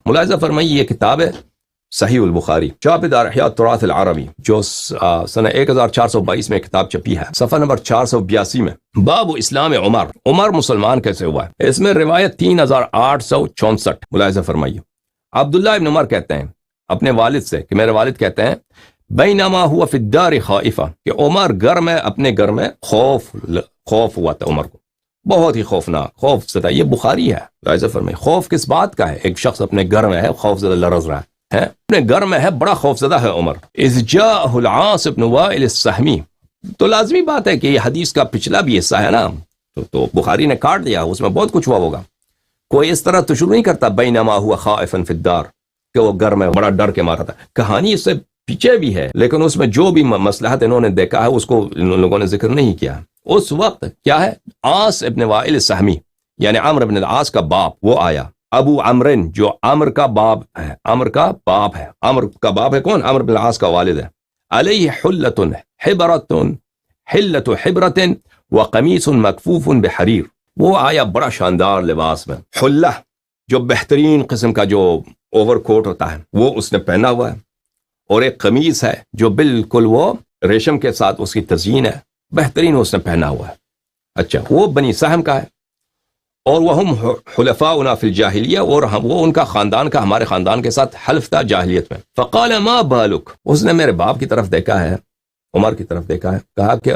ملاحظہ فرمائیے یہ کتاب ہے صحیح البخاری، چاپ دار احیاء التراث العربی، جو سنہ 1422 میں کتاب چھپی ہے، صفحہ نمبر 482 میں، باب اسلام عمر مسلمان کیسے ہوا ہے۔ اس میں روایت 3864 ملاحظہ فرمائیے۔ عبداللہ ابن عمر کہتے ہیں اپنے والد سے کہ میرے والد کہتے ہیں بینما ہوا فی الدار خائفہ، کہ عمر گھر میں اپنے گھر میں خوف ہوا تھا عمر کو، بہت ہی خوفناک، خوف زدہ۔ یہ بخاری ہے، ملاحظہ فرمائیے۔ خوف کس بات کا ہے؟ ایک شخص اپنے گھر میں ہے، خوف زدہ، لرز رہا ہے، اپنے گھر میں ہے، بڑا خوف زدہ ہے عمر۔ اذ جاءہ العاص بن وائل السہمی، تو لازمی بات ہے کہ یہ حدیث کا پچھلا بھی حصہ ہے نا، تو بخاری نے کاٹ دیا، اس میں بہت کچھ ہوا ہوگا۔ کوئی اس طرح تو شروع نہیں کرتا بینما ہوا خائفا فی الدار کہ وہ گھر میں بڑا ڈر کے مارا تھا۔ کہانی اس سے پیچھے بھی ہے، لیکن اس میں جو بھی مصلحت انہوں نے دیکھا ہے اس کو ان لوگوں نے ذکر نہیں کیا۔ اس وقت کیا ہے، عاص ابن وائل السہمی یعنی عمرو بن العاص کا باپ وہ آیا، ابو عمرن جو عمر کا باپ ہے، عمر کا باپ ہے کون؟ عمرو بن العاص کا والد ہے۔ علیہ حلۃ حبرۃ حلۃ حبرۃ وقمیص مکفوف بحریر، وہ آیا بڑا شاندار لباس میں، حلہ جو بہترین قسم کا جو اوور کوٹ ہوتا ہے وہ اس نے پہنا ہوا ہے، اور ایک قمیص ہے جو بالکل وہ ریشم کے ساتھ اس کی تزئین ہے، بہترین اس نے پہنا ہوا ہے۔ اچھا، وہ بنی سہم کا ہے، اور وہم حلفاؤنا فی الجاہلیہ، اور وہ ان کا خاندان کا ہمارے خاندان کے ساتھ حلف تھا جاہلیت میں۔ فقال ما بالک، اس نے میرے باپ کی طرف دیکھا ہے، عمر کی طرف دیکھا ہے، کہا کہ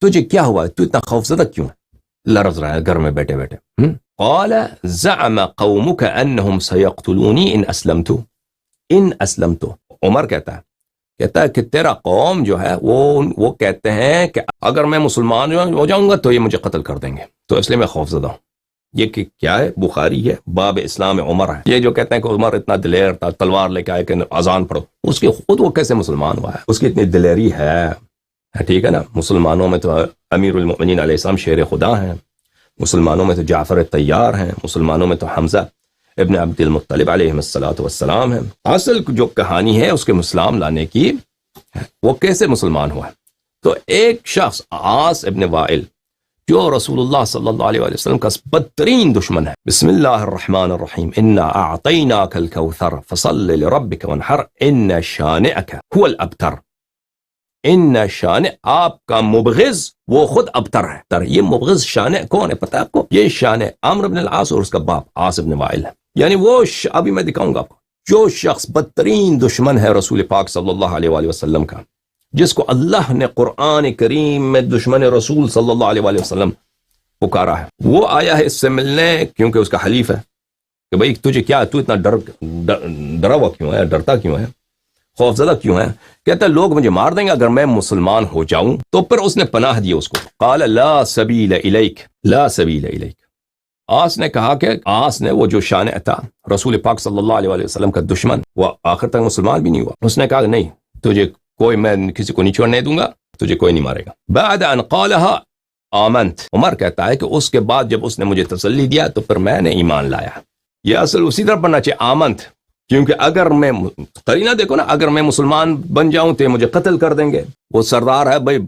تجھے کیا ہوا ہے، تو اتنا خوفزدہ کیوں ہے، لرز رہا ہے گھر میں بیٹھے بیٹھے۔ قال زعم قومک انہم سیقتلونی ان اسلمت، عمر کہتا ہے کہ تیرا قوم جو ہے وہ کہتے ہیں کہ اگر میں مسلمان ہو جاؤں گا تو یہ مجھے قتل کر دیں گے، تو اس لیے میں خوف زدہ ہوں۔ یہ کہ کیا ہے، بخاری ہے، باب اسلام عمر ہے۔ یہ جو کہتے ہیں کہ عمر اتنا دلیر تھا، تلوار لے کے آئے کہ اذان پڑھو، اس کی خود وہ کیسے مسلمان ہوا ہے، اس کی اتنی دلیری ہے، ٹھیک ہے نا۔ مسلمانوں میں تو امیر المؤمنین علیہ السلام شیر خدا ہیں، مسلمانوں میں تو جعفر طیار ہیں، مسلمانوں میں تو حمزہ ابن عبد المطلب علیہ السلام ہیں۔ اصل جو کہانی ہے اس کے اسلام لانے کی، وہ کیسے مسلمان ہوا ہے۔ تو ایک شخص عاص ابن وائل جو رسول اللہ صلی اللہ علیہ وسلم کا بدترین دشمن ہے، بسم اللہ الرحمن الرحیم، انا اعطیناک الکوثر فصل لربک وانحر ان شانئک هو الابتر، ان شانئ، آپ کا مبغض وہ خود ابتر ہے۔ یہ مبغض شانئ کون ہے پتہ ہے آپ کو؟ یہ شانئ عمرو بن العاص اور اس کا باپ عاص ابن وائل ہے، یعنی وہ ابھی میں دکھاؤں گا آپ کو، جو شخص بدترین دشمن ہے رسول پاک صلی اللہ علیہ وآلہ وسلم کا، جس کو اللہ نے قرآن کریم میں دشمن رسول صلی اللہ علیہ وآلہ وسلم پکارا ہے، وہ آیا ہے اس سے ملنے، کیونکہ اس کا حلیف ہے کہ بھئی تجھے کیا ہے، تو اتنا ڈرا ہوا کیوں ہے، ڈرتا کیوں ہے، خوف زدہ کیوں ہے؟ کہتا ہے لوگ مجھے مار دیں گے اگر میں مسلمان ہو جاؤں۔ تو پھر اس نے پناہ دی اس کو، قال لا سبیل الیک، لا سبیل الیک۔ عاص نے کہا کہ عاص نے، وہ جو شانئ تھا رسول پاک صلی اللہ علیہ وسلم کا دشمن، وہ آخر تک مسلمان بھی نہیں ہوا۔ اس نے کہا کہ نہیں، تجھے کوئی، میں کسی کو نہیں چھوڑنے دوں گا، تجھے کوئی نہیں مارے گا۔ بعد ان قالها آمنت، عمر کہتا ہے کہ اس کے بعد جب اس نے مجھے تسلی دیا تو پھر میں نے ایمان لایا۔ یہ اصل اسی طرح پڑھنا چاہیے آمنت، کیونکہ اگر میں، قرینہ دیکھو نا، اگر میں مسلمان بن جاؤں تو یہ مجھے قتل کر دیں گے۔ وہ سردار ہے بھائی،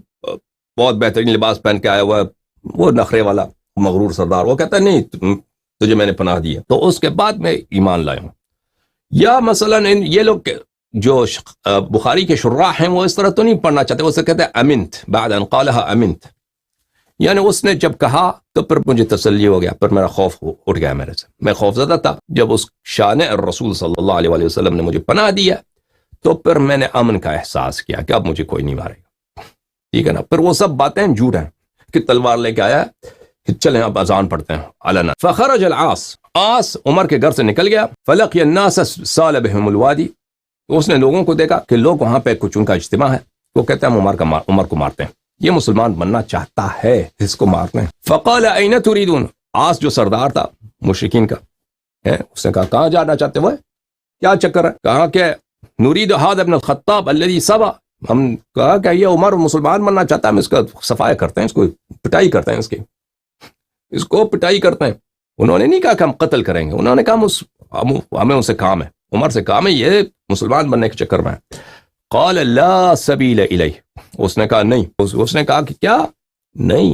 بہت بہترین لباس پہن کے آیا ہوا ہے، وہ نخرے والا مغرور سردار، وہ کہتا ہے نہیں تجھے میں نے پناہ دیا، تو اس کے بعد میں ایمان لایا ہوں۔ یا مثلا یہ لوگ جو بخاری کے شراح ہیں وہ اس طرح تو نہیں پڑھنا چاہتے، وہ سے کہتے ہیں امنت، بعد ان قالها امنت، یعنی اس نے جب کہا تو پھر مجھے تسلی ہو گیا، پھر میرا خوف اٹھ گیا میرے سے، میں خوف زدہ تھا، جب اس شان الرسول صلی اللہ علیہ وآلہ وسلم نے مجھے پناہ دیا تو پھر میں نے امن کا احساس کیا کہ اب مجھے کوئی نہیں مارے گا، ٹھیک ہے نا۔ پھر وہ سب باتیں جھوٹ ہیں کہ تلوار لے کے آیا کہ چلیں اب اذان پڑھتے ہیں علنا۔ فخرج العاص، عاص عمر کے گھر سے نکل گیا، فلقی الناس سال بهم الوادی، اس نے لوگوں کو دیکھا کہ لوگ وہاں پہ کچھ ان کا اجتماع ہے، وہ کہتے ہیں عمر کو مارتے ہیں، یہ مسلمان بننا چاہتا ہے، اس کو مارتے ہیں۔ فقال این تریدون، عاص جو سردار تھا مشرکین کا، اس نے کہا کہاں جانا چاہتے ہو، کیا چکر ہے؟ کہا کہ نرید هذا ابن الخطاب الذي سبا، ہم کہا کہ یہ عمر مسلمان بننا چاہتا ہے، ہم اس کا صفایا کرتے ہیں، اس کو پٹائی کرتے ہیں، اس کو پٹائی کرتے ہیں۔ انہوں نے نہیں کہا کہ ہم قتل کریں گے، انہوں نے کہا ہمیں ان سے کام ہے، عمر سے کام ہے، یہ مسلمان بننے کے چکر میں ہے۔ قال لا سبیل الیہ، اس نے کہا نہیں، اس نے کہا کہ کیا نہیں،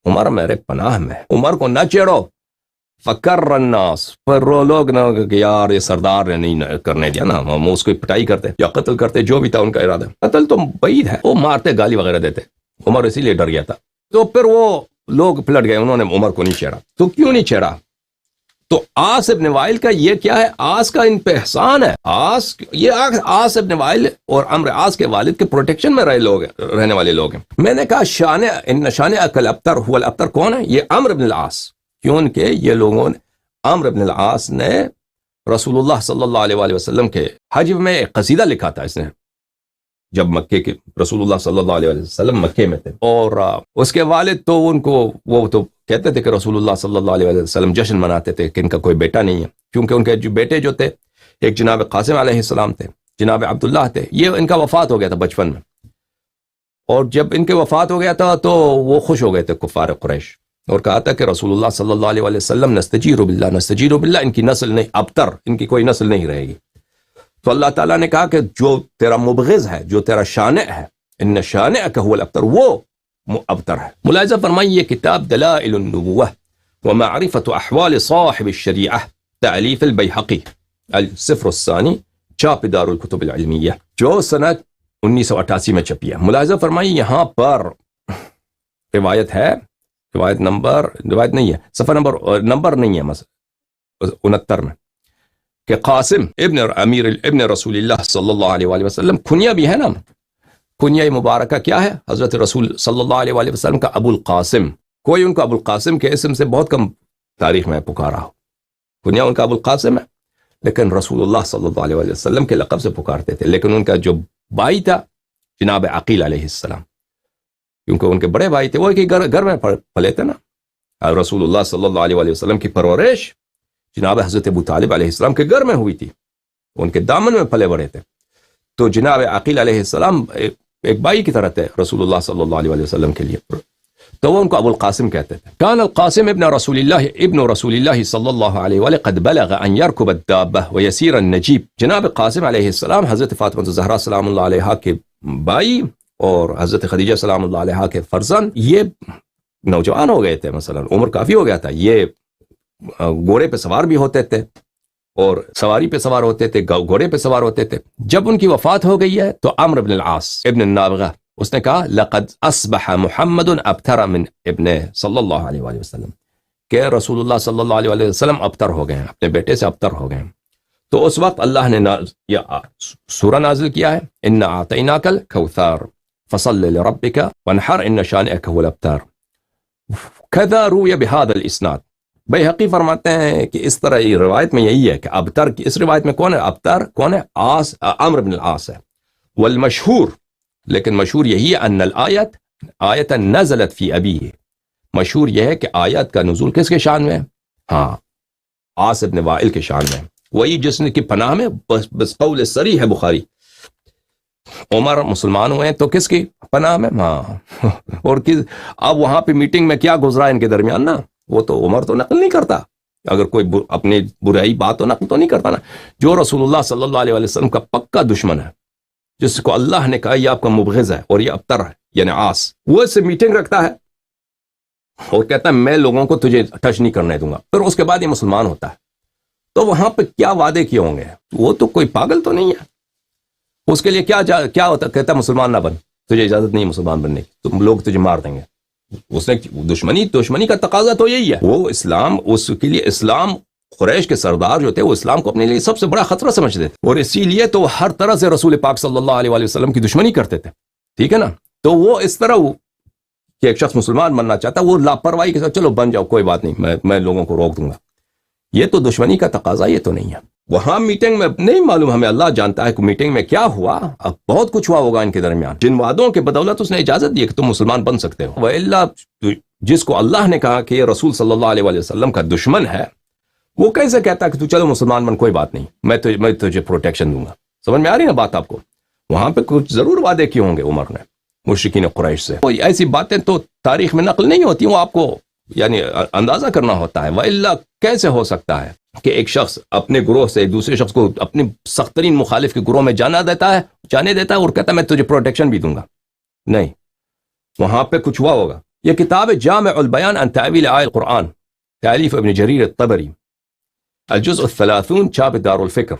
عمر میرے پناہ میں، عمر کو نہ چھیڑو. فکر الناس، پر لوگ نہ کہ یار یہ سردار نے نہیں کرنے دیا نا، ہم اس کو پٹائی کرتے یا قتل کرتے، جو بھی تھا ان کا ارادہ. قتل تو بعید ہے، وہ مارتے گالی وغیرہ دیتے. عمر اسی لیے ڈر گیا تھا. تو پھر وہ لوگ پلٹ گئے، انہوں نے عمر کو نہیں چھیڑا. تو کیوں نہیں چھیڑا؟ تو عاص ابن وائل کا یہ کیا ہے؟ عاص کا ان پہ احسان ہے. عاص ابن وائل اور عمرو عاص کے والد کے پروٹیکشن میں رہنے والے لوگ ہیں. میں نے کہا ان شانئک الابتر هو الابتر کون ہے؟ یہ عمرو ابن العاص. کیوں کہ یہ لوگوں نے، عمرو ابن العاص نے رسول اللہ صلی اللہ علیہ وآلہ وسلم کے حج میں ایک قصیدہ لکھا تھا. اس نے جب مکے کے رسول اللہ صلی اللہ علیہ وسلم مکے میں تھے، اور اس کے والد تو ان کو وہ تو کہتے تھے کہ رسول اللہ صلی اللہ علیہ وسلم جشن مناتے تھے کہ ان کا کوئی بیٹا نہیں ہے، کیونکہ ان کے جو بیٹے جو تھے، ایک جناب قاسم علیہ السلام تھے، جناب عبداللہ تھے. یہ ان کا وفات ہو گیا تھا بچپن میں، اور جب ان کے وفات ہو گیا تھا تو وہ خوش ہو گئے تھے کفار قریش، اور کہا تھا کہ رسول اللہ صلی اللہ علیہ وسلم نستجیر باللہ، ان کی نسل نہیں، ابتر، ان کی کوئی نسل نہیں رہے گی. تو اللہ تعالیٰ نے کہا کہ جو تیرا مبغض ہے، جو تیرا شانع ہے، ان شانئک هو الابتر، وہ ابتر ہے. ملاحظہ فرمائیے یہ کتاب دلائل النبوہ ومعرفت احوال صاحب الشریعہ، تألیف البیہقی، الصفر الثانی، چاپ دار الکتب العلمیہ، جو سنہ 1988 میں چھپی ہے. ملاحظہ فرمائیے یہاں پر روایت ہے، روایت نہیں ہے، صفحہ نمبر نہیں ہے، مثلا 69 میں، کہ قاسم ابن رسول اللہ صلی اللہ علیہ وآلہ وسلم، کنیا بھی ہے نا، کنیا مبارکہ کیا ہے؟ حضرت رسول صلی اللہ علیہ وآلہ وسلم کا ابو القاسم. کوئی ان کو ابو القاسم کے اسم سے بہت کم تاریخ میں پکارا ہو. کنیا ان کا ابو القاسم ہے، لیکن رسول اللہ صلی اللہ علیہ وآلہ وسلم کے لقب سے پکارتے تھے. لیکن ان کا جو بھائی تھا جناب عقیل علیہ السلام، کیونکہ ان کے بڑے بھائی تھے، وہ ایک گھر میں پلے تھے نا. اور رسول اللہ صلی اللہ علیہ وآلہ وسلم کی پرورش جناب حضرت ابو طالب علیہ السلام کے گھر میں ہوئی تھی، ان کے دامن میں پلے بڑے تھے. تو جناب عقیل علیہ السلام ایک بھائی کی طرح تھے رسول اللہ صلی اللہ علیہ وسلم کے لیے، تو وہ ان کو ابو القاسم کہتے تھے. کان القاسم ابن رسول اللہ صلی اللہ علیہ وآلہ قد بلغ ان يركب الدابہ ويسير النجیب. جناب قاسم علیہ السلام حضرت فاطمہ الزہرا سلام اللہ علیہا کے بھائی اور حضرت خدیجہ سلام اللہ علیہا کے فرزند، یہ نوجوان ہو گئے تھے، مثلا عمر کافی ہو گیا تھا. یہ گھوڑے پہ سوار بھی ہوتے تھے، اور سواری پہ سوار ہوتے تھے، گھوڑے پہ سوار ہوتے تھے. جب ان کی وفات ہو گئی ہے تو عمرو بن العاص ابن النابغہ، اس نے کہا لقد اصبح محمد ابتر من ابن صلی اللہ علیہ وآلہ وسلم، کہ رسول اللہ صلی اللہ علیہ وآلہ وسلم ابتر ہو گئے ہیں، اپنے بیٹے سے ابتر ہو گئے ہیں. تو اس وقت اللہ نے یہ سورہ نازل کیا ہے، انا اعطیناک الکوثر فصل لربک وانحر ان شانئک هو الابتر. کذا روی بهذا الاسناد. بیہقی فرماتے ہیں کہ اس طرح یہ روایت میں یہی ہے کہ ابتر کی، اس روایت میں کون ہے ابتر؟ کون ہے؟ عمرو بن العاص ہے. والمشہور، لیکن مشہور یہی ہے، ان آیت نزلت فی ابیہ، مشہور یہ ہے کہ آیت کا نزول کس کے شان میں ہے؟ ہاں، عاص ابن وائل کے شان میں، وہی جس نے کی پناہ میں، بس قول صریح ہے بخاری. عمر مسلمان ہوئے ہیں تو کس کی پناہ میں؟ ہاں. اور اب وہاں پہ میٹنگ میں کیا گزرا ان کے درمیان نا، وہ تو عمر تو نقل نہیں کرتا. اگر کوئی اپنی برائی بات تو نقل تو نہیں کرتا نا. جو رسول اللہ صلی اللہ علیہ وسلم کا پکا دشمن ہے، جس کو اللہ نے کہا یہ آپ کا مبغض ہے اور یہ ابتر ہے، یعنی عاص، وہ اس سے میٹنگ رکھتا ہے اور کہتا ہے میں لوگوں کو تجھے ٹچ نہیں کرنے دوں گا، پھر اس کے بعد یہ مسلمان ہوتا ہے. تو وہاں پہ کیا وعدے کیے ہوں گے؟ وہ تو کوئی پاگل تو نہیں ہے. اس کے لیے کیا ہوتا، کہتا مسلمان نہ بن، تجھے اجازت نہیں مسلمان بننے کی، تم لوگ تجھے مار دیں گے. اس نے دشمنی کا تقاضا تو یہی ہے. وہ اسلام، اس کے لیے اسلام، قریش کے سردار جو تھے وہ اسلام کو اپنے لیے سب سے بڑا خطرہ سمجھتے تھے، اور اسی لیے تو ہر طرح سے رسول پاک صلی اللہ علیہ وسلم کی دشمنی کرتے تھے. ٹھیک ہے نا. تو وہ اس طرح کہ ایک شخص مسلمان بننا چاہتا، وہ لاپرواہی کے ساتھ چلو بن جاؤ کوئی بات نہیں، میں لوگوں کو روک دوں گا. یہ تو دشمنی کا تقاضا یہ تو نہیں ہے. وہاں میٹنگ میں نہیں معلوم، ہمیں اللہ جانتا ہے کہ میٹنگ میں کیا ہوا. اب بہت کچھ ہوا ہوگا ان کے درمیان، جن وعدوں کے بدولت اس نے اجازت دی کہ تم مسلمان بن سکتے ہو. وَإِلَّا جس کو اللہ نے کہا کہ یہ رسول صلی اللہ علیہ وسلم کا دشمن ہے، وہ کیسے کہتا ہے کہ تو چلو مسلمان بن، کوئی بات نہیں، میں تجھے پروٹیکشن دوں گا. سمجھ میں آ رہی نا بات آپ کو؟ وہاں پہ کچھ ضرور وعدے کیے ہوں گے عمر نے مشرکین قریش سے. ایسی باتیں تو تاریخ میں نقل نہیں ہوتی، وہ آپ کو یعنی اندازہ کرنا ہوتا ہے. وَإِلَّا کیسے ہو سکتا ہے کہ ایک شخص اپنے گروہ سے دوسرے شخص کو اپنے سخت ترین مخالف کے گروہ میں جانے دیتا ہے اور کہتا ہے میں تجھے پروٹیکشن بھی دوں گا؟ نہیں، وہاں پہ کچھ ہوا ہوگا. یہ کتاب جامع البیان عن تأویل آیات القرآن، تالیف ابن جریر الطبری، الجزء الثلاثون، چھاپ دار الفکر۔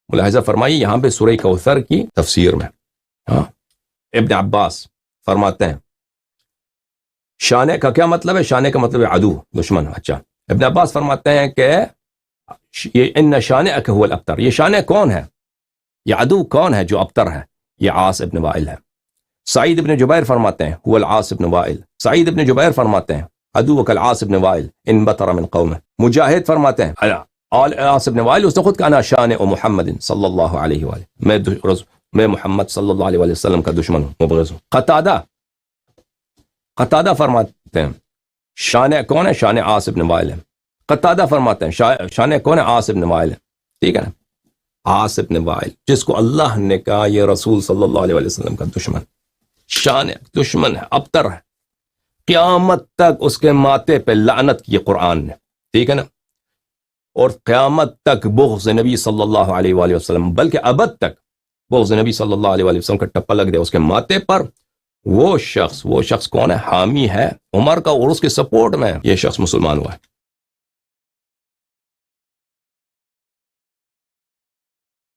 ملاحظہ فرمائیے یہاں پہ سورہ کوثر کی تفسیر میں ابن عباس فرماتے ہیں شانے کا کیا مطلب ہے؟ شانے کا مطلب ہے عدو، دشمن۔ اچھا، ابن عباس فرماتے ہیں کہ یہ ان شانئک هو الابتر، یہ شانے کون ہے، یہ عدو کون ہے جو ابتر ہے؟ یہ عاص ابن وائل ہے۔ سعید ابن جبیر فرماتے ہیں هو العاص ابن وائل، سعید ابن جبیر فرماتے ہیں عدوک العاص ابن وائل ان بطر من قومه۔ مجاہد فرماتے ہیں العاص ابن وائل اس نے خود کہا انا شانئ محمد صلی اللہ علیہ وآلہ، میں محمد صلی اللہ علیہ وسلم کا دشمن ہوں، مبغض ہوں۔ قتادہ فرماتے ہیں شانئ کون ہے؟ شانئ عاص ابن وائل ہے۔ قتادہ فرماتے ہیں شانئ کون ہے؟ عاص ابن وائل ہے۔ ٹھیک ہے نا، عاص ابن وائل جس کو اللہ نے کہا یہ رسول صلی اللہ علیہ وسلم کا دشمن، شانئ دشمن ہے، ابتر ہے، قیامت تک اس کے ماتھے پہ لعنت کی قرآن نے۔ ٹھیک ہے نا، اور قیامت تک بغض نبی صلی اللہ علیہ وآلہ وسلم، بلکہ ابد تک بغض نبی صلی اللہ علیہ وآلہ وسلم کا ٹپا لگ دے اس کے ماتھے پر۔ وہ شخص کون ہے؟ حامی ہے عمر کا اور اس کے سپورٹ میں یہ شخص مسلمان ہوا ہے۔